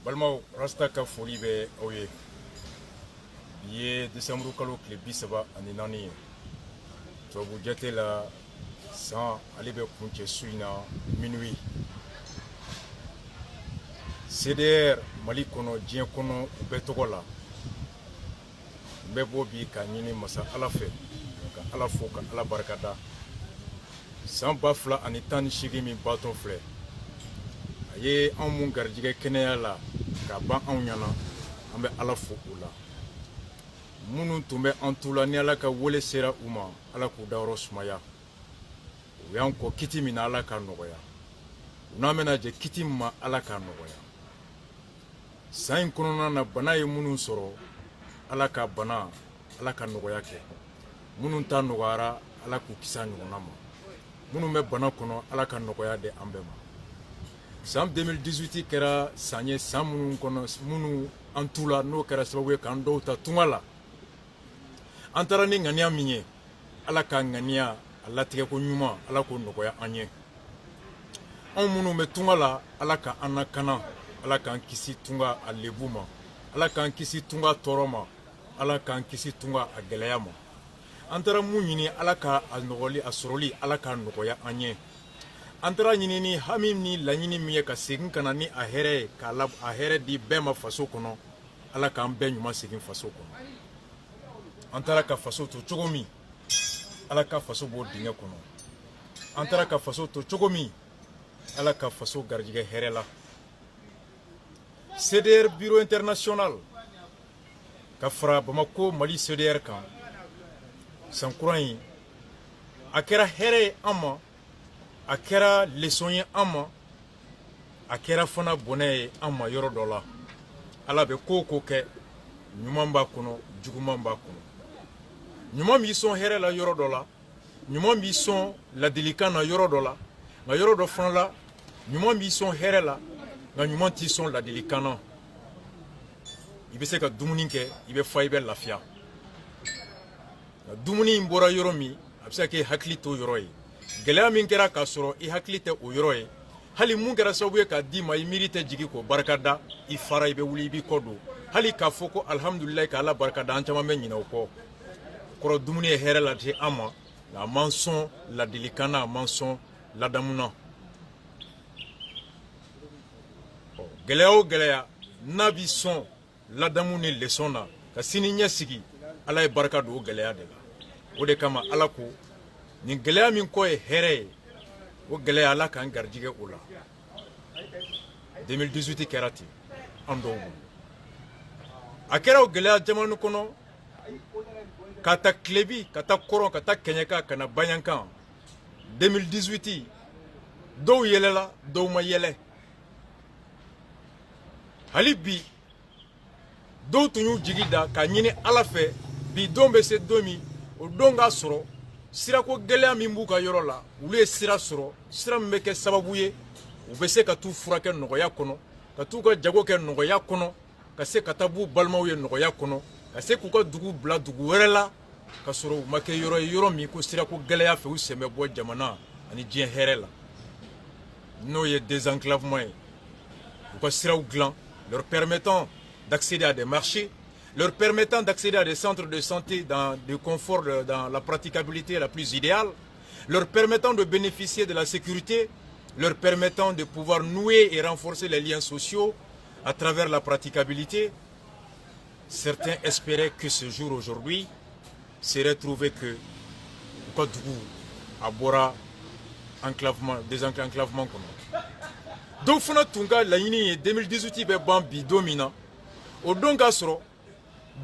Balmao rasta ka foli bɛ aw ye. Bi ye décembre kalo tile 34 ye. Tubabu jate la san ale bɛ kuncɛ su in na minuit. CDR Mali kɔnɔ diɲɛ kɔnɔ u bɛɛ tɔgɔ la. N bɛ bɔ bi ka ɲini masa Ala fɛ ka Ala fo ka Ala barikada. San 2018 min baatɔ filɛ. A ye anw mun garijɛgɛ kɛnɛya la ka ban anw ɲana an bɛ Ala fo o la. Minnu tun bɛ an tu la ni Ala ka wele sera u ma Ala k'u dayɔrɔ sumaya. U y'an kɔ kiti min na Ala ka nɔgɔya. U n'an bɛna jɛ kiti min ma Ala ka nɔgɔya. San in kɔnɔna na bana ye minnu sɔrɔ Ala ka bana Ala ka nɔgɔya kɛ. Minnu ta nɔgɔyara Ala k'u kisi a ɲɔgɔnna ma. Minnu bɛ bana kɔnɔ Ala ka nɔgɔya de an bɛɛ ma. San 2018 kɛra san ye san minnu kɔnɔ minnu an tu la n'o kɛra sababu ye k'an dɔw ta tunga la. An taara ni ŋaniya min ye Ala ka ŋaniya a latigɛko ɲuman Ala k'o nɔgɔya an ye. Anw minnu bɛ tunga la Ala ka an lakana, Ala k'an kisi tunga a lebu ma, Ala k'an kisi tunga tɔɔrɔ ma, Ala k'an kisi tunga a gɛlɛya ma. An taara mun ɲini Ala ka a nɔgɔli a sɔrɔli Ala ka nɔgɔya an ye. An taara ɲini ni hami ni laɲini min ye ka segin ka na ni a hɛrɛ ye k'a a hɛrɛ di bɛɛ ma faso kɔnɔ Ala k'an bɛɛ ɲuman segin faso kɔnɔ. An taara ka faso to cogo min Ala ka faso b'o dingɛ kɔnɔ. An taara ka faso to cogo min Ala ka faso garijɛgɛ hɛrɛ la. CDR Bureau International ka fara Bamako Mali CDR kan san kura in a kɛra hɛrɛ ye an ma, a kɛra leçon ye an ma, a kɛra fana bɔnɛ ye an ma yɔrɔ dɔ la. Ala bɛ ko o ko kɛ ɲuman b'a kɔnɔ juguman b'a kɔnɔ. Ɲuman b'i sɔn hɛrɛ la yɔrɔ dɔ la, ɲuman b'i sɔn ladilikan na yɔrɔ dɔ la, nka yɔrɔ dɔ fana la ɲuman b'i sɔn hɛrɛ la nka ɲuman t'i sɔn ladilikan na. I bɛ se ka dumuni kɛ i bɛ fa i bɛ lafiya. Nka dumuni in bɔra yɔrɔ min a bɛ se ka kɛ i hakili to yɔrɔ ye. Gɛlɛya min kɛra k'a sɔrɔ i hakili tɛ o yɔrɔ ye, hali mun kɛra sababu ye k'a d'i ma i miiri tɛ jigin k'o barikada, i fara i bɛ wuli i b'i kɔ don. Hali k'a fɔ ko alihamudulilayi ka Ala barikada an caman bɛ ɲinɛ o kɔ. Kɔrɔ dumuni ye hɛrɛ lase an ma nka a man sɔn ladilikan na, a man sɔn ladamu na. Gɛlɛya o gɛlɛya n'a b'i sɔn ladamu ni leçon na ka sini ɲɛsigi Ala ye barika don o gɛlɛya de la. O de kama Ala ko nin gɛlɛya min kɔ ye hɛrɛ ye o gɛlɛya Ala k'an garijɛgɛ o la. 2018 kɛra ten an dɔw bolo. A kɛra o gɛlɛya jamana kɔnɔ ka ta Kilebi ka taa Kɔrɔn ka taa Kɛɲɛka ka na Baɲankan 2018 dɔw yɛlɛla dɔw ma yɛlɛ. Hali bi dɔw tun y'u jigi da ka ɲini Ala fɛ bi don bɛ se don min o don k'a sɔrɔ sirako gɛlɛya min b'u ka yɔrɔ la olu ye sira sɔrɔ, sira min bɛ kɛ sababu ye u bɛ se ka t'u furakɛ nɔgɔya kɔnɔ, ka t'u ka jago kɛ nɔgɔya kɔnɔ, ka se ka taa b'u balimaw ye nɔgɔya kɔnɔ, ka se k'u ka dugu bila dugu wɛrɛ la ka sɔrɔ u ma kɛ yɔrɔ ye yɔrɔ min ko sirako gɛlɛya fɛ u sen bɛ bɔ jamana ani diɲɛ hɛrɛ la. N'o ye désenclavement ye, u ka siraw dilan leur permettant d'accéder à des marchés, leur permettant d'accéder à des centres de santé dans le confort, dans la praticabilité la plus idéale, leur permettant de bénéficier de la sécurité, leur permettant de pouvoir nouer et renforcer les liens sociaux à travers la praticabilité. Certains espéraient que ce jour aujourd'hui serait trouvé que Kodougou abora enclavement, désenclavement comme donc fana tunga la yini 2018 bɛ ban bi don min na o don k'a sɔrɔ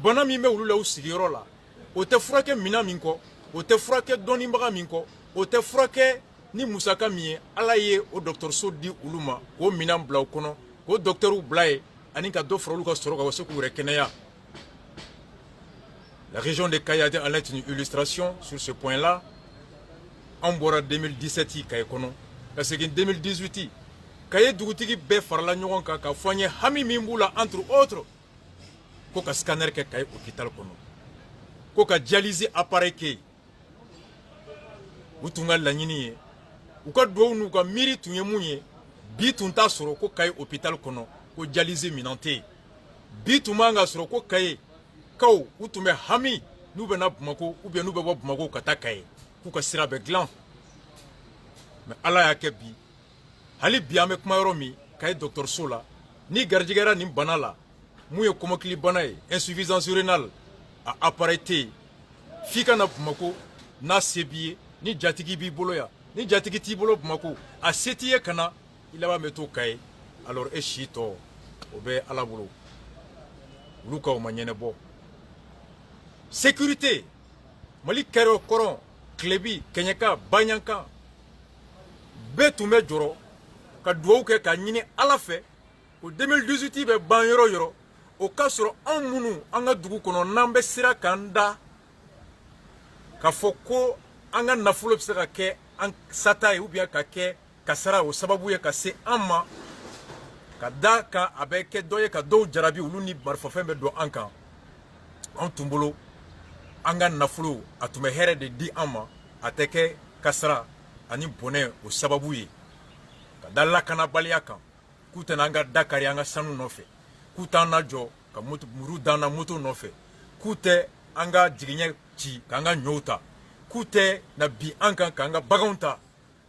bana min bɛ olu la u sigiyɔrɔ la o tɛ furakɛ minan min kɔ, o tɛ furakɛ dɔnnibaga min kɔ, o tɛ furakɛ ni musaka min ye Ala ye o dɔgɔtɔrɔso di olu ma k'o minan bila u kɔnɔ k'o dɔgɔtɛrw bila ye ani ka dɔ fara olu ka sɔrɔ ka se k'u yɛrɛ kɛnɛya. La région de Kayate en est une illustration sur ce point-là. En bɔra 2017 Kaye kɔnɔ ka segin 2018 Kaye dugutigi bɛɛ farala ɲɔgɔn kan ka fɔ an ye hami min b'u la entre autres ko ka scanner kɛ Kaye hôpital kɔnɔ, ko ka dialyse appareil kɛ yen. U tun ka laɲini ye u ka duwawu n'u ka miiri tun ye mun ye bi tun t'a sɔrɔ ko Kayi hôpital kɔnɔ ko dialyse minɛn tɛ yen bi tun man ka sɔrɔ ko Kayi kaw u tun bɛ hami n'u bɛ na Bamako ou bien n'u bɛ bɔ Bamako ka taa Kayi k'u ka sira bɛ dilan mais Ala y'a kɛ bi hali bi an bɛ kuma yɔrɔ min Kayi dɔgɔtɔrɔso la ni garijɛgɛra nin bana la mun ye kɔmɔkili bana ye insuffisance rénale a appareil tɛ yen f'i ka na Bamako n'a se b'i ye ni jatigi b'i bolo yan ni jatigi t'i bolo Bamako a se t'i ye ka na i laban bɛ to Kayi alors e si tɔ o bɛ Ala bolo olu ka o ma ɲɛnɛbɔ sécurité Mali kɛrɛ kɔrɔn Kilebi Kɛɲɛka Baɲankan bɛɛ tun bɛ jɔrɔ ka dugawu kɛ ka ɲini Ala fɛ o 2018 bɛ ban yɔrɔ o yɔrɔ o ka sɔrɔ anw minnu an ka dugu kɔnɔ n'an bɛ sira k'an da k'a fɔ ko an ka nafolo bɛ se ka kɛ an sata ye ou bien ka kɛ kasara o sababu ye ka se an ma ka da kan a bɛ kɛ dɔ ye ka dɔw jarabi olu ni marifafɛn bɛ don an kan anw tun bolo an ka nafolo a tun bɛ hɛrɛ de di an ma a tɛ kɛ kasara ani bɔnɛ o sababu ye ka da lakanabaliya kan k'u tɛna an ka da kari an ka sanu nɔfɛ k'u t'an lajɔ ka muru d'an na moto nɔfɛ k'u tɛ an ka jigiɲɛ ci k'an ka ɲɔw ta k'u tɛ na bi an kan k'an ka baganw ta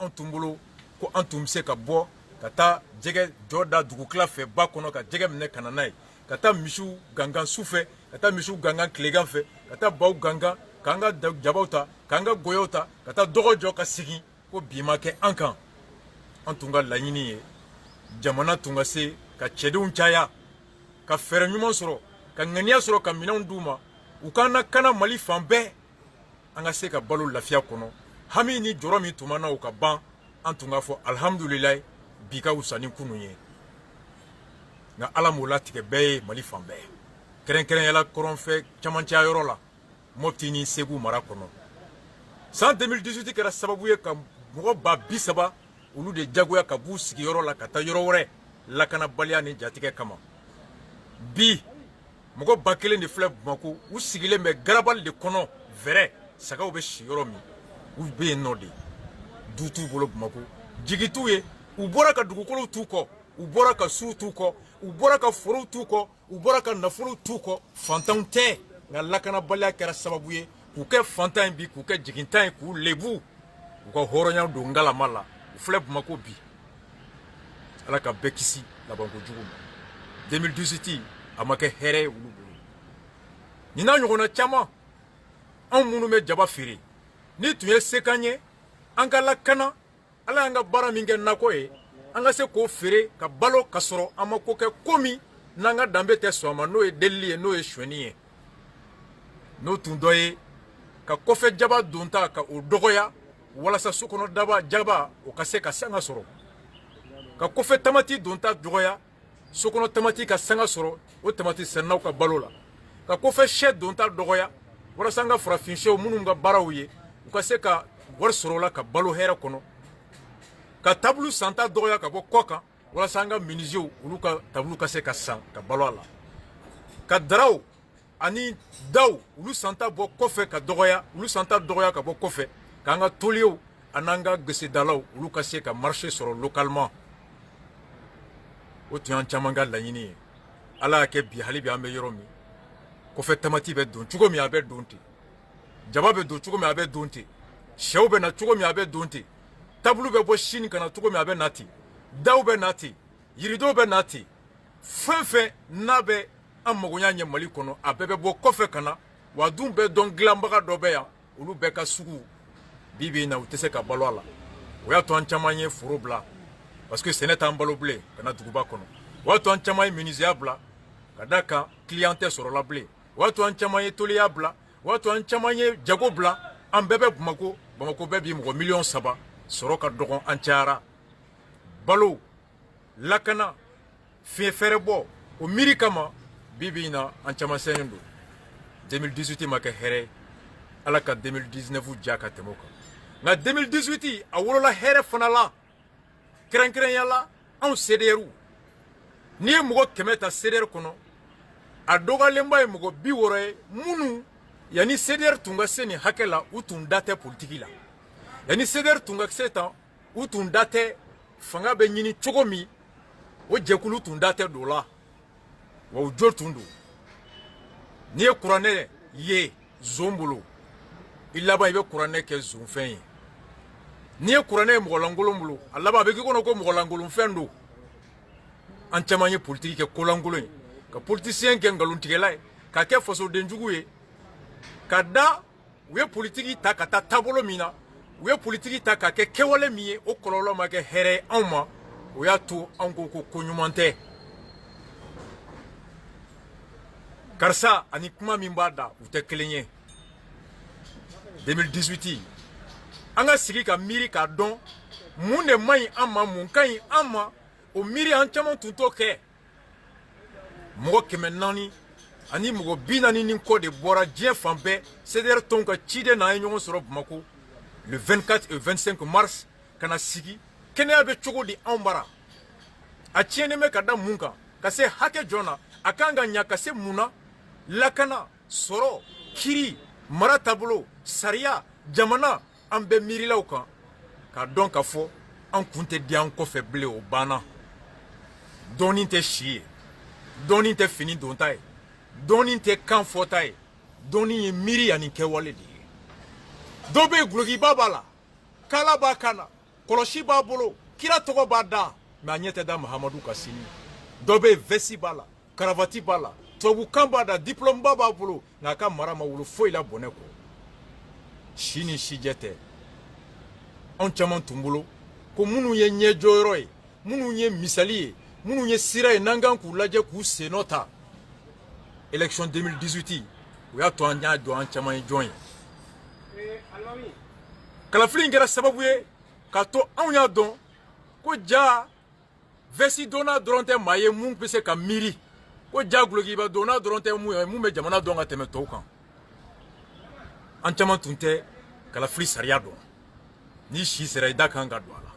anw tun bolo ko an tun bɛ se ka bɔ ka taa jɛgɛ jɔ da dugukila fɛ ba kɔnɔ ka jɛgɛ minɛ ka na n'a ye ka taa misiw gangan su fɛ ka taa misiw gangan tilegan fɛ ka taa baw gangan k'an ka jabaw ta k'an ka gɔyɔw ta ka taa dɔgɔ jɔ ka segin ko bi ma kɛ an kan an tun ka laɲini ye jamana tun ka se ka cɛdenw caya ka fɛɛrɛ ɲuman sɔrɔ ka ŋaniya sɔrɔ ka minɛnw d'u ma u k'an lakana Mali fan bɛɛ an ka se ka balo lafiya kɔnɔ hami ni jɔrɔ min tun b'an na o ka ban an tun k'a fɔ alihamudulilayi bi ka wusa ni kunun ye nka Ala m'o latigɛ bɛɛ ye Mali fan bɛɛ kɛrɛnkɛrɛnyala kɔrɔnfɛ camancɛya yɔrɔ la Mopti ni Segu mara kɔnɔ san 2018 kɛra sababu ye ka mɔgɔ ba 30 olu de jagoya ka b'u sigiyɔrɔ la ka taa yɔrɔ wɛrɛ lakanabaliya ni jatigɛ kama bi mɔgɔ ba 1 de filɛ Bamako u sigilen bɛ garabali de kɔnɔ vɛrɛ sagaw bɛ si yɔrɔ min u bɛ yen nɔ de du t'u bolo Bamako jigi t'u ye u bɔra ka dugukolow t'u kɔ u bɔra ka suw t'u kɔ u bɔra ka forow t'u kɔ u bɔra ka nafolow t'u kɔ fantanw tɛ nka lakanabaliya kɛra sababu ye k'u kɛ fantan ye bi k'u kɛ jigintan ye k'u lebu u ka hɔrɔnya don ngalama la u filɛ Bamako bi Ala ka bɛɛ kisi labankojugu ma 2018 a ma kɛ hɛrɛ ye olu bolo nin n'a ɲɔgɔnna caman anw minnu bɛ jaba feere ni tun ye se k'an ye an ka lakana Ala y'an ka baara min kɛ nakɔ ye an ka se k'o feere ka balo ka sɔrɔ an ma ko kɛ ko min n'an ka danbe tɛ sɔn a ma n'o ye delili ye n'o ye suɲɛni ye n'o tun dɔ ye ka kɔfɛ jaba donta ka o dɔgɔya walasa sokɔnɔ daba jaba o ka se ka sanga sɔrɔ ka kɔfɛ tamati donta dɔgɔya sokɔnɔ tamati ka sanga sɔrɔ o tamati sɛnɛnaw ka balo la ka kɔfɛ sɛ donta dɔgɔya walasa an ka farafin sɛw minnu ka baaraw ye u ka se ka wari sɔrɔ o la ka balo hɛrɛ kɔnɔ ka tabulu santa dɔgɔya ka bɔ kɔ kan walasa an ka menuisiers olu ka tabulu ka se ka san ka balo a la ka daraw ani daw olu santa bɔ kɔfɛ ka dɔgɔya olu santa dɔgɔya ka bɔ kɔfɛ k'an ka toliyew an'an ka gesedalaw olu ka se ka marché sɔrɔ localement o tun y'an caman ka laɲini ye Ala y'a kɛ bi hali bi an bɛ yɔrɔ min kɔfɛ tamati bɛ don cogo min a bɛ don ten jaba bɛ don cogo min a bɛ don ten sɛw bɛ na cogo min a bɛ don ten tabulu bɛ bɔ Chine ka na cogo min a bɛ na ten daw bɛ na ten yiridenw bɛ na ten fɛn fɛn n'a bɛ an magoya ɲɛ Mali kɔnɔ a bɛɛ bɛ bɔ kɔfɛ ka na wa dun bɛɛ dɔn dilanbaga dɔ bɛ yan olu bɛɛ ka sugu bi bi in na u tɛ se ka balo a la o y'a to an caman ye foro bila parce que sɛnɛ t'an balo bilen ka na duguba kɔnɔ o y'a to an caman ye menuisier bila ka d'a kan client tɛ sɔrɔla bilen o y'a to an caman ye toliya bila o y'a to an caman ye jago bila an bɛɛ bɛ Bamako bɛɛ bi mɔgɔ 3 sɔrɔ ka dɔgɔn an cayara balo lakana fiɲɛ fɛrɛ bɔ o miiri kama bi bi in na an caman sɛnnen don 2018 ma kɛ hɛrɛ Ala ka 2019 diya ka tɛmɛ o kan nka 2018 a wolola hɛrɛ fana la kɛrɛnkɛrɛnya la anw CDR n'i ye mɔgɔ 100 ta CDR kɔnɔ a dɔgɔyalenba ye mɔgɔ 60 ye minnu yanni CDR tun ka se nin hakɛ la u tun da tɛ politiki la yanni CDR tun ka se tan u tun da tɛ fanga bɛ ɲini cogo min o jɛkulu tun da tɛ don la wa o jo tun don n'i ye kuranɛ ye zon bolo i laban i bɛ kuranɛ kɛ zonfɛn ye n'i ye kuranɛ ye mɔgɔlankolon bolo a laban a bɛ k'i kɔnɔ ko mɔgɔlankolonfɛn don an caman ye politiki kɛ kolankolon ye ka politisiyɛn kɛ nkalontigɛla ye ka kɛ fasodenjugu ye ka da u ye politiki ta ka taa taabolo min na u ye politiki ta ka kɛ kɛwale min ye o kɔlɔlɔ ma kɛ hɛrɛ ye anw ma o y'a to anw ko ko koɲuman tɛ karisa ani kuma min b'a da u tɛ kelen ye 2018 an ka sigi ka miiri k'a dɔn mun de man ɲi an ma mun ka ɲi an ma o miiri an caman tun t'o kɛ mɔgɔ 400 ani mɔgɔ 40 ni kɔ de bɔra diɲɛ fan bɛɛ CDR tɔnw ka ciden n'an ye ɲɔgɔn sɔrɔ Bamako le 24 et 25 mars ka na sigi kɛnɛya bɛ cogo di anw bara a tiɲɛnen bɛ ka da mun kan ka se hakɛ jɔn na a kan ka ɲa ka se mun na lakana sɔrɔ kiri mara taabolo sariya jamana an bɛ miirilaw kan k'a dɔn ka fɔ an kun tɛ di an kɔfɛ bilen o banna dɔɔnin tɛ si ye dɔɔnin tɛ fini donta ye dɔɔnin tɛ kan fɔta ye dɔɔnin ye miiri ani kɛwale de ye dɔ bɛ yen gulokiba b'a la kala b'a kan na kɔlɔsi b'a bolo kira tɔgɔ b'a da mɛ a ɲɛ tɛ da mahamadu ka sini dɔ bɛ yen vɛsi b'a la karavati b'a la tubabukan b'a da diplôme ba b'a bolo nka a ka mara ma wolo foyi la bɔnɛ kɔ si ni sijɛ tɛ anw caman tun bolo ko minnu ye ɲɛjɔyɔrɔ ye minnu ye misali ye minnu ye sira ye n'an kan k'u lajɛ k'u sennɔ ta élection 2018 o y'a to an y'a dɔn an caman ye jɔn ye kalafili in kɛra sababu ye k'a to anw y'a dɔn ko ja vɛsi donna dɔrɔn tɛ maa ye mun bɛ se ka miiri ko ja gulokiba donna dɔrɔn tɛ mun ye mun bɛ jamana dɔn ka tɛmɛ tɔw kan an caman tun tɛ kalafili sariya dɔn ni si sera i da kan ka don a la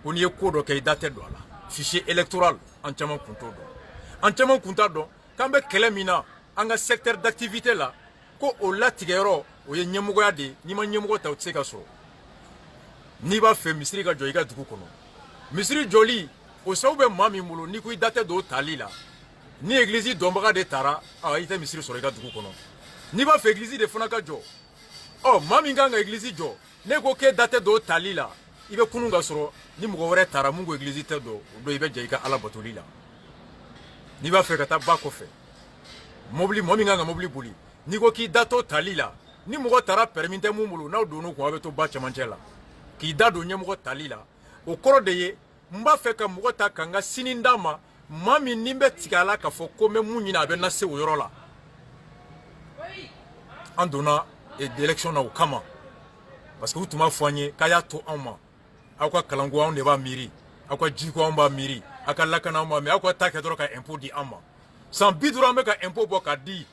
ko n'i ye ko dɔ kɛ i da tɛ don a la fichier électoral an caman kun t'o dɔn an caman kun t'a dɔn k'an bɛ kɛlɛ min na an ka secteur d'activité la ko o latigɛyɔrɔ o ye ɲɛmɔgɔya de ye n'i ma ɲɛmɔgɔ ta o tɛ se ka sɔrɔ n'i b'a fɛ misiri ka jɔ i ka dugu kɔnɔ misiri jɔli o sababu bɛ maa min bolo n'i ko i da tɛ don o tali la ni église dɔnbaga de taara i tɛ misiri sɔrɔ i ka dugu kɔnɔ n'i b'a fɛ église de fana ka jɔ maa min kan ka église jɔ ne ko k'e da tɛ don o tali la i bɛ kunun ka sɔrɔ ni mɔgɔ wɛrɛ taara mun ko église tɛ don o don i bɛ jɛ i ka ala batoli la n'i b'a fɛ ka taa ba kɔfɛ mɔbili mɔgɔ min kan ka mɔbili boli n'i ko k'i da to tali la ni mɔgɔ taara permis tɛ mun bolo n'aw donn'o kun aw bɛ to ba cɛmancɛ la k'i da don ɲɛmɔgɔ tali la o kɔrɔ de ye n b'a fɛ ka mɔgɔ ta ka n ka sini d'a ma maa min ni bɛ tigɛ a la k'a fɔ ko n bɛ mun ɲini a bɛ na se o yɔrɔ la an donna élection na o kama parce que u tun b'a fɔ an ye k'a y'a to anw ma aw ka kalanko anw de b'a miiri aw ka jiko anw b'a miiri aw ka lakana anw b'a miiri aw ka taa kɛ dɔrɔn ka impôt di an ma san 50 an bɛ ka impôt bɔ k'a di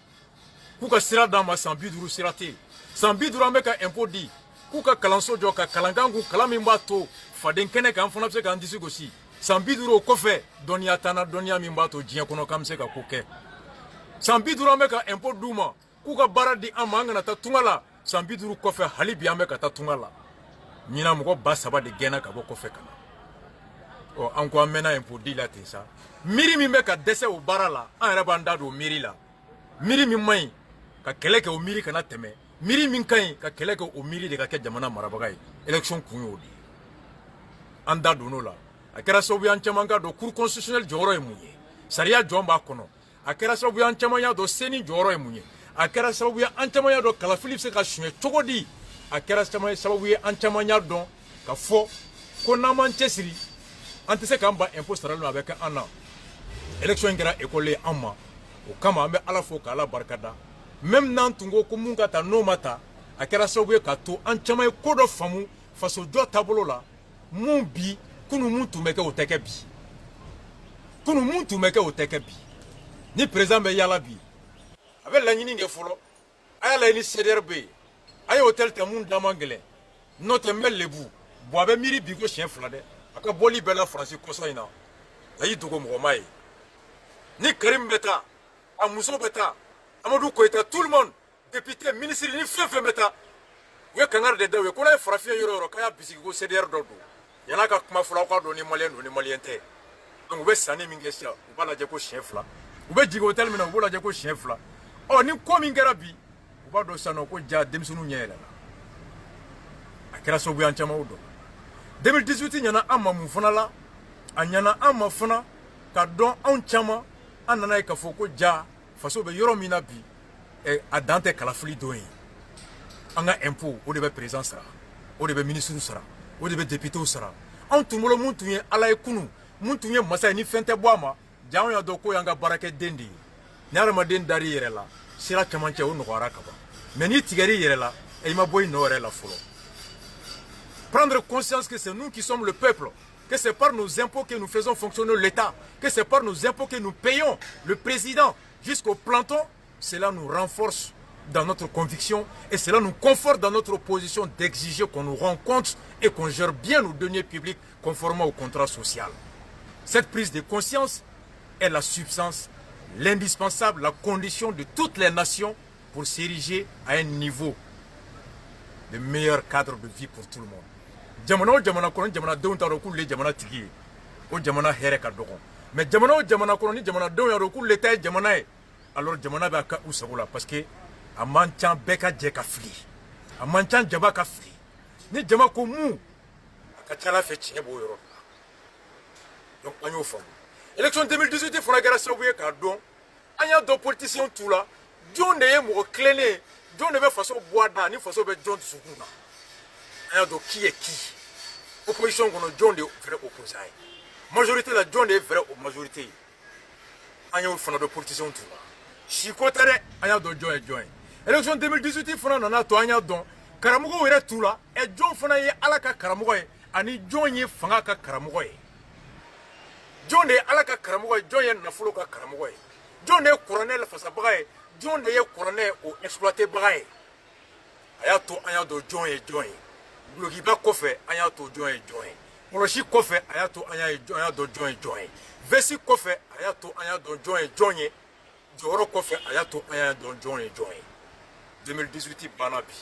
k'u ka sira d'an ma san 50 sira tɛ yen san 50 an bɛ ka impôt di k'u ka kalanso jɔ ka kalankan k'u kalan min b'a to faden kɛnɛ kan an fana bɛ se k'an disi gosi san 50 o kɔfɛ dɔnniya t'an na dɔnniya min b'a to diɲɛ kɔnɔ k'an bɛ se ka ko kɛ san 50 an bɛ ka impôt d'u ma k'u ka baara di an ma an kana taa tunga la san 50 kɔfɛ hali bi an bɛ ka taa tunga la ɲinan mɔgɔ 3,000 de gɛnna ka bɔ kɔfɛ ka na an ko an mɛnna impôt di la ten sa miiri min bɛ ka dɛsɛ o baara la an yɛrɛ b'an da don o miiri la miiri min man ɲi ka kɛlɛ kɛ o miiri kana tɛmɛ miiri min ka ɲi ka kɛlɛ kɛ o miiri de ka kɛ jamana marabaga ye élection kun y'o de ye an da donn'o la a kɛra sababu ye an caman ka dɔn cour constitutionnelle jɔyɔrɔ ye mun ye sariya jɔn b'a kɔnɔ a kɛra sababu ye an caman y'a dɔn CENI jɔyɔrɔ ye mun ye a kɛra sababu ye an caman y'a dɔn kalafili bɛ se ka suɲɛ cogo di a kɛra sababu ye an caman y'a dɔn ka fɔ ko n'an m'an cɛsiri an tɛ se k'an ban impôt sarali ma a bɛ kɛ an na élection in kɛra école ye an ma o kama an bɛ ala fo k'ala barikada même n'an tun ko mun ka ta n'o ma ta a kɛra sababu ye k'a to an caman ye ko dɔ faamu faso jɔ taabolo la mun bi kunun mun tun bɛ kɛ o tɛ kɛ bi kunun mun tun bɛ kɛ o tɛ kɛ bi ni président bɛ yaala bi a bɛ laɲini kɛ fɔlɔ a y'a laɲini CDR bɛ yen a ye hôtel ta mun da man gɛlɛn n'o tɛ n bɛ lebu a bɛ miiri bi ko siɲɛ 2 dɛ a ka bɔli bɛɛ la Faransi kɔsa in na a y'i dogo mɔgɔ ma ye ni Karim bɛ taa a muso bɛ taa Amadou Koyita tout le monde député ministre ni fɛn fɛn bɛ taa u ye kangari de da u ye ko n'a ye farafin yɔrɔ o yɔrɔ k'a y'a bisigi ko CDR dɔ don yana ka kuma fɔlɔ ka don ni maliyɛn tɛ donc u bɛ sanni min kɛ sisan u b'a lajɛ ko siɲɛ 2 u bɛ jigin hôtel min na u b'o lajɛ ko siɲɛ 2 ɔ ni ko min kɛra bi u b'a dɔn sisan nɔ ko ja denmisɛnninw ɲɛ yɛlɛla a kɛra sababuya caman o dɔn 2018 ɲɛna an ma mun fana la a ɲɛna an ma fana ka dɔn anw caman an nana ye k'a fɔ ko ja faso bɛ yɔrɔ min na bi a dan tɛ kalafili don ye an ka impôt o de bɛ président sara o de bɛ ministre sara o de bɛ député sara anw tun bolo mun tun ye ala ye kunun mun tun ye masa ye ni fɛn tɛ bɔ a ma ja anw y'a dɔn ko y'an ka baarakɛden de ye ni hadamaden dar'i yɛrɛ la sira camancɛ o nɔgɔyara ka ban mais n'i tigɛr'i yɛrɛ la i ma bɔ i nɔ yɛrɛ la fɔlɔ prendre conscience que c'est nous qui sommes le peuple, que c'est par nos impôts que nous faisons fonctionner l'État, que c'est par nos impôts que nous payons le président jusqu'au planton, cela nous renforce dans notre conviction et cela nous conforte dans notre position d'exiger qu'on nous rende compte et qu'on gère bien nos deniers publics conformément au contrat social. Cette prise de conscience est la substance, l'indispensable, la condition de toutes les nations pour s'ériger à un niveau de meilleur cadre de vie pour tout le monde. Jamana o jamana kono jamana denw t'a dɔn k'olu ye jamana tigi ye o jamana hɛrɛ ka dɔgɔ mais jamana o jamana kono ni jamana denw y'a dɔn k'olu ta ye jamana ye alors jamana b'a ka u sago la parce que a man ca bɛɛ ka jɛ ka fili a man ca jaba ka fili ni jama ko mun a ka ca ala fɛ tiɲɛ b'o yɔrɔ la donc an y'o faamu élection 2018 fana kɛra sababu ye k'a dɔn an y'a dɔn politicien t'u la jɔn de ye mɔgɔ tilennen ye jɔn de bɛ faso bɔ a da ni faso bɛ jɔn dusukun na an y'a dɔn qui est qui opposition kɔnɔ jɔn de ye vrai opposant ye majorité la jɔn de ye vrai majorité ye an y'o fana dɔn politicien t'u la si ko tɛ dɛ an y'a dɔn jɔn ye jɔn ye élection 2018 fana nana to an y'a dɔn karamɔgɔw yɛrɛ t'u la jɔn fana ye ala ka karamɔgɔ ye ani jɔn ye fanga ka karamɔgɔ ye jɔn de ye ala ka karamɔgɔ ye jɔn ye nafolo ka karamɔgɔ ye jɔn de ye kuranɛ lafasabaga ye jɔn de ye kuranɛ o exploité baga ye a y'a to an y'a dɔn jɔn ye jɔn ye dulokiba kɔfɛ an y'a to jɔn ye jɔn ye kɔlɔsi kɔfɛ a y'a to an y'a dɔn jɔn ye jɔn ye vɛsi kɔfɛ a y'a to an y'a dɔn jɔn ye jɔn ye jɔyɔrɔ kɔfɛ a y'a to an y'a dɔn jɔn ye jɔn ye 2018 banna bi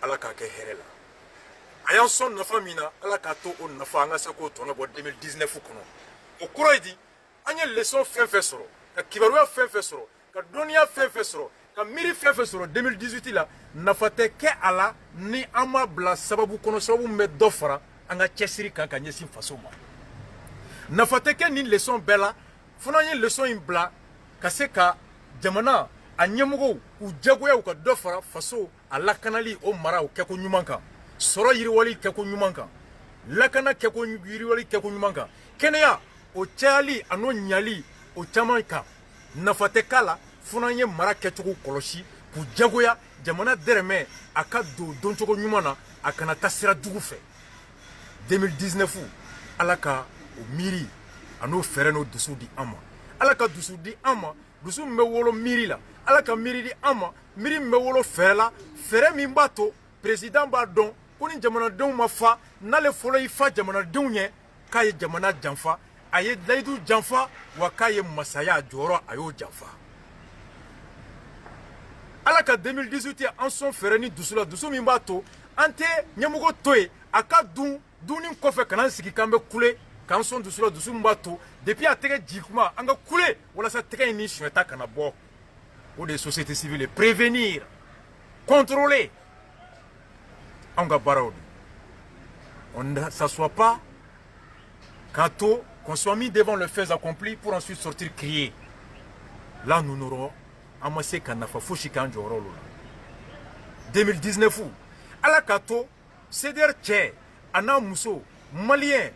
ala k'a kɛ hɛrɛ la a y'an sɔn nafa min na ala k'a to o nafa an ka se k'o tɔnɔ bɔ 2019 kɔnɔ o kɔrɔ ye di an ye leçon fɛn fɛn sɔrɔ ka kibaruya fɛn fɛn sɔrɔ ka dɔnniya fɛn fɛn sɔrɔ ka miiri fɛn fɛn sɔrɔ 2018 la nafa tɛ kɛ a la ni an ma bila sababu kɔnɔ sababu min bɛ dɔ fara an ka cɛsiri kan ka ɲɛsin faso ma nafa tɛ kɛ nin leçon bɛɛ la fana an ye leçon in bila ka se ka jamana a ɲɛmɔgɔw u jagoya u ka dɔ fara faso a lakanali o mara o kɛko ɲuman kan sɔrɔ yiriwali kɛko ɲuman kan lakana kɛko yiriwali kɛko ɲuman kan kɛnɛya o cayali a n'o ɲali o caman kan nafa tɛ k'a la fana an ye mara kɛcogo kɔlɔsi k'u jagoya jamana dɛrɛmɛ a ka don doncogo ɲuman na a kana taa sira jugu fɛ 2019 ala ka o miiri a n'o fɛɛrɛ n'o dusu di an ma ala ka dusu di an ma dusu min bɛ wolo miiri la ala ka miiri di an ma miiri min bɛ wolo fɛɛrɛ la fɛɛrɛ min b'a to président b'a dɔn ko ni jamanadenw ma fa n'ale fɔlɔ y'i fa jamanadenw ɲɛ k'a ye jamana janfa a ye layidu janfa wa k'a ye masaya jɔyɔrɔ a y'o janfa ala ka 2018 an sɔn fɛɛrɛ ni dusu la dusu min b'a to an tɛ ɲɛmɔgɔ to yen a ka dunni kɔfɛ ka n'an sigi k'an bɛ kule k'an sɔn dusu la dusu min b'a to depuis a tɛgɛ jigin kuma an ka kule walasa tɛgɛ in ni suɲɛta kana bɔ o de ye société civile prévenir contrôler anw ka baaraw de on ne s'assoit pas k'a to qu'on soit mis devant les faits accomplis pour ensuite sortir crier là nous n'aurons an ma se ka nafa fosi k'an jɔyɔrɔ la 2019 ala k'a to CDR cɛ a n'a muso maliyɛn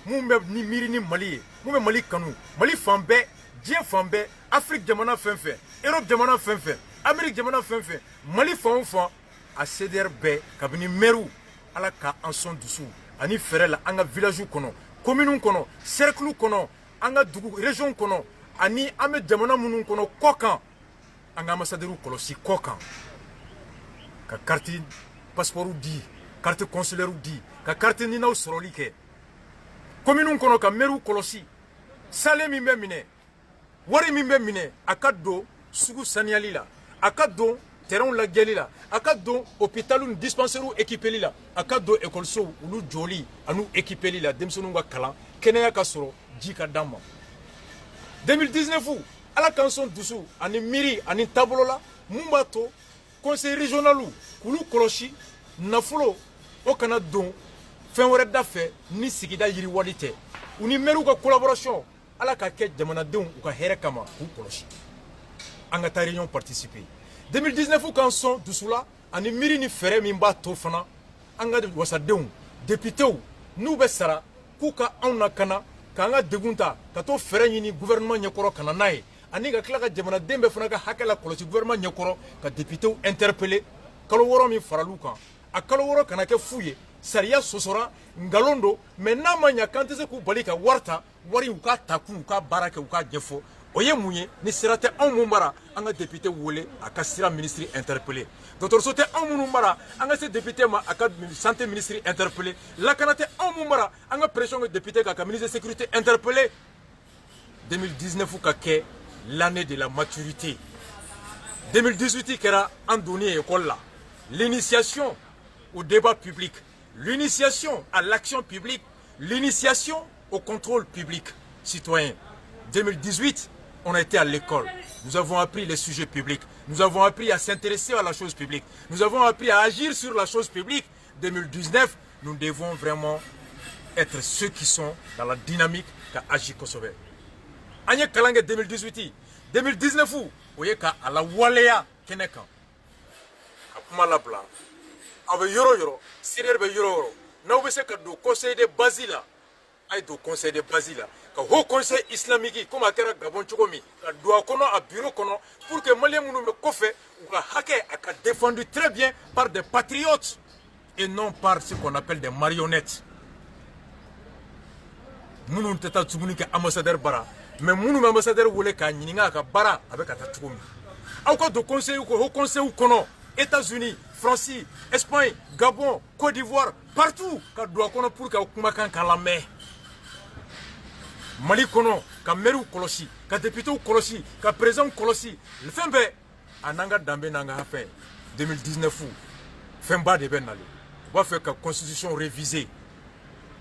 mun bɛ ni miiri ni mali ye mun bɛ mali kanu mali fan bɛɛ diɲɛ fan bɛɛ afiriki jamana fɛn fɛn europe jamana fɛn fɛn amérique jamana fɛn fɛn mali fan o fan a CDR bɛɛ kabini maire ala ka an sɔn dusu ani fɛrɛ la an ka village kɔnɔ commune kɔnɔ cercle kɔnɔ an ka dugu région kɔnɔ ani an bɛ jamana minnu kɔnɔ kɔ kan an ka ambassadeur kɔlɔsi kɔ kan ka carte passeport di carte consulaire di ka carte ninaw sɔrɔli kɛ commune kɔnɔ ka maire kɔlɔsi sale min bɛ minɛ wari min bɛ minɛ a ka don sugu saniyali la a ka don terrain la geli la aka don hôpital ou dispensaire équipé la aka don école so ulu joli anu équipé la demsonu ka kalan kenaya ka soro ji ka dama 2019 ala kanson dusu ani miri ani tabolo la mumbato conseil régional kulu koloshi nafulo o kana don fen wɛrɛ da fɛ ni sigida yiriwali tɛ u ni maire ka collaboration ala ka kɛ jamanadenw u ka hɛrɛ kama k'u kɔlɔsi an ka taa réunion participer 2019 kan sɔn dusu la ani miiri ni fɛɛrɛ min b'a to fana an ka wasadenw députéw n'u bɛ sara k'u ka anw lakana k'an ka degun ta ka to fɛɛrɛ ɲini gouvernement ɲɛkɔrɔ ka na n'a ye ani ka tila ka jamanaden bɛɛ fana ka hakɛ la kɔlɔsi gouvernement ɲɛkɔrɔ ka députéw interpeller kalo 6 min faral'u kan a kalo 6 kana kɛ fu ye sariya sɔsɔra ngalon don mais n'a ma ɲa k'an tɛ se k'u bali ka wari ta wari u k'a ta k'u ka baara kɛ u k'a ɲɛfɔ o ye mun ye ni sira tɛ anw mun mara an ka député wele a ka sira ministre interpellé dɔgɔtɔrɔso tɛ anw minnu mara an ka se député ma a ka santé ministre interpellé lakana tɛ anw mun mara an ka pression kɛ député k'a ka ministre de sécurité interpellé 2019 ka kɛ l'année de la maturité 2018 kɛra an donni ye école la l'initiation au débat public, l'initiation à l'action publique, l'initiation au contrôle public citoyen. 2018, on a été à l'école. Nous avons appris les sujets publics. Nous avons appris à s'intéresser à la chose publique. Nous avons appris à agir sur la chose publique. 2019, nous devons vraiment être ceux qui sont dans la dynamique qu'a agi Kosovo. Anye Kalange 2018, 2019, vous voyez qu'à la Walea Kenekan, à Kumalabla, avec Yoro Yoro, Syrie be Yoro Yoro, n'aw bɛ se ka don conseil de base la, a ye don conseil de base la, ka haut conseil islamique comme a kɛra Gabon cogo min, ka don a kɔnɔ a bureau kɔnɔ pour que malien minnu bɛ kɔfɛ u ka hakɛ a ka défendu très bien par des patriotes et non par ce qu'on appelle des marionnettes. Minnu tɛ taa tuguni kɛ ambassadeur bara, mais minnu bɛ ambassadeur wele k'a ɲininka a ka baara a bɛ ka taa cogo min. Aw ka don conseil ko haut conseil kɔnɔ. États-Unis, France, Espagne, Gabon, Côte d'Ivoire, partout, ka do akono pour ka kumakan kalame. Mali kono, ka meru kolosi, ka député kolosi, ka président kolosi. Le fin be ananga dambe nanga hafe 2019 fin ba de ben nale. On va faire ka constitution révisée.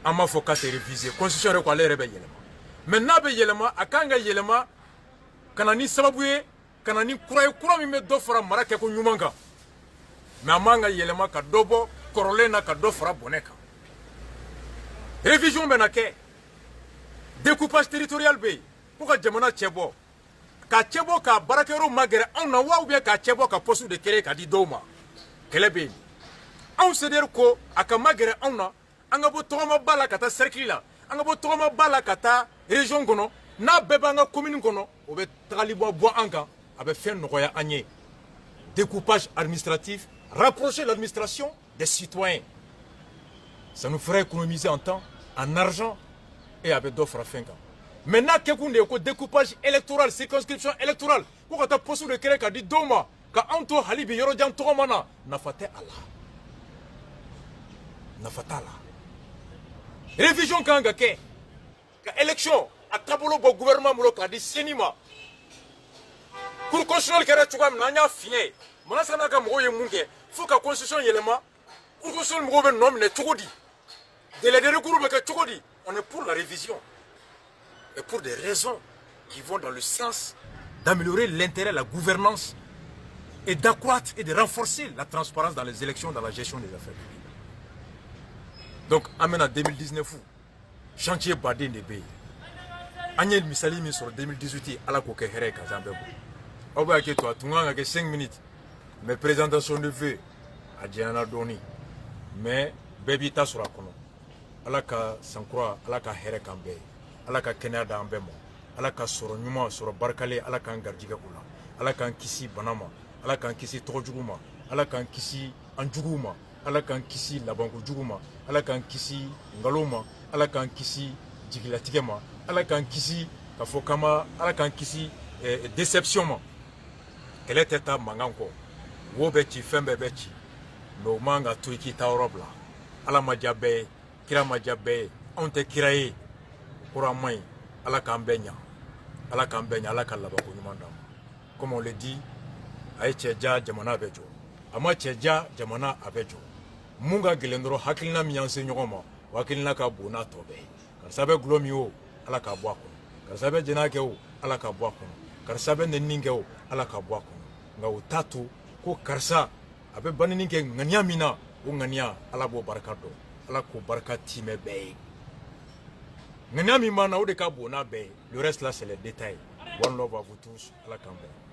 Ama faut ka réviser. Constitution re ko ale rebe yelema. Maintenant be yelema akanga yelema kanani sababuye kanani kura mi me do fara marake ko nyumanga. Mais amanga yelema ka dobo korolena ka do fara boneka révision benake découpage territorial be pour ka jamana chebo ka barakero magere on na wa ou bien ka chebo ka poste de kere ka di doma kelebe on se dire ko aka magere on na anga bo toma bala kata cercle la anga bo toma bala kata région gono na bebanga commune gono o be talibo bo anga abe fen noya anye découpage administratif. Rapprocher l'administration des citoyens. Ça nous ferait économiser en temps, en argent et avec d'autres à fin. Maintenant, quelqu'un de découpage électoral, circonscription électorale, pour que tu aies posé le kéré qui a dit Doma, que Anto Halibi Yorodjan Toromana, n'a fait Allah. N'a fait Allah. Révision Kangake, élection, à Tabolo, le gouvernement Mouloka, dit Sénima. Pour constitutionnel qui est là, n'a fini. Mana sana ka mɔgɔw ye mun kɛ fo ka constitution yɛlɛma pour que seul mɔgɔw bɛ nɔ minɛ cogo di délai de recours bɛ kɛ cogo di on est pour la révision et pour des raisons qui vont dans le sens d'améliorer l'intérêt, la gouvernance et d'accroître et de renforcer la transparence dans les élections, dans la gestion des affaires publiques. Donc amène à 2019 chantier badé ne be Agnel misali min sur 2018 ala ko kɛ hɛrɛ ka zambe bo oba ke to tunga ke 5 minutes. Mais présentation de vœux à Diana Doni, mais baby ta sur la kono. Ala ka sankura, ala ka here kambe, ala ka kenada ambemo, ala ka soro nyuma soro barkale, ala ka ngarjiga kula, ala ka kisi banama, ala ka kisi tojuguma, ala ka kisi anjuguma, ala ka kisi labangu juguma, ala ka kisi ngaloma, ala ka kisi jigilatigema, ala ka kisi kafokama, ala ka kisi déception ma. Elle était à manganko. Wo beti fembe beti no manga tuiki ta robla ala majabe kira majabe on te kiraye kura mai ala kambenya ala kalaba ko nyumanda comme on le dit a ye cɛ ja jamana bɛ jɔ a ma cɛ ja jamana a bɛ jɔ mun ka gɛlɛn dɔrɔn hakilina min y'an se ɲɔgɔn ma o hakilina ka bon n'a tɔ bɛɛ ye karisa bɛ gulɔ min o ala k'a bɔ a kɔnɔ karisa bɛ jɛnɛ kɛ o ala k'a bɔ a kɔnɔ karisa bɛ nɛnini kɛ o ala k'a bɔ a kɔnɔ nka o t'a to ko karisa a bɛ banni kɛ ŋaniya min na o ŋaniya ala b'o barika dɔn ala k'o barika timɛ bɛɛ ye ŋaniya min b'an na o de ka bon n'a bɛɛ ye le reste là c'est les détails one love à vous tous ala k'an bɛn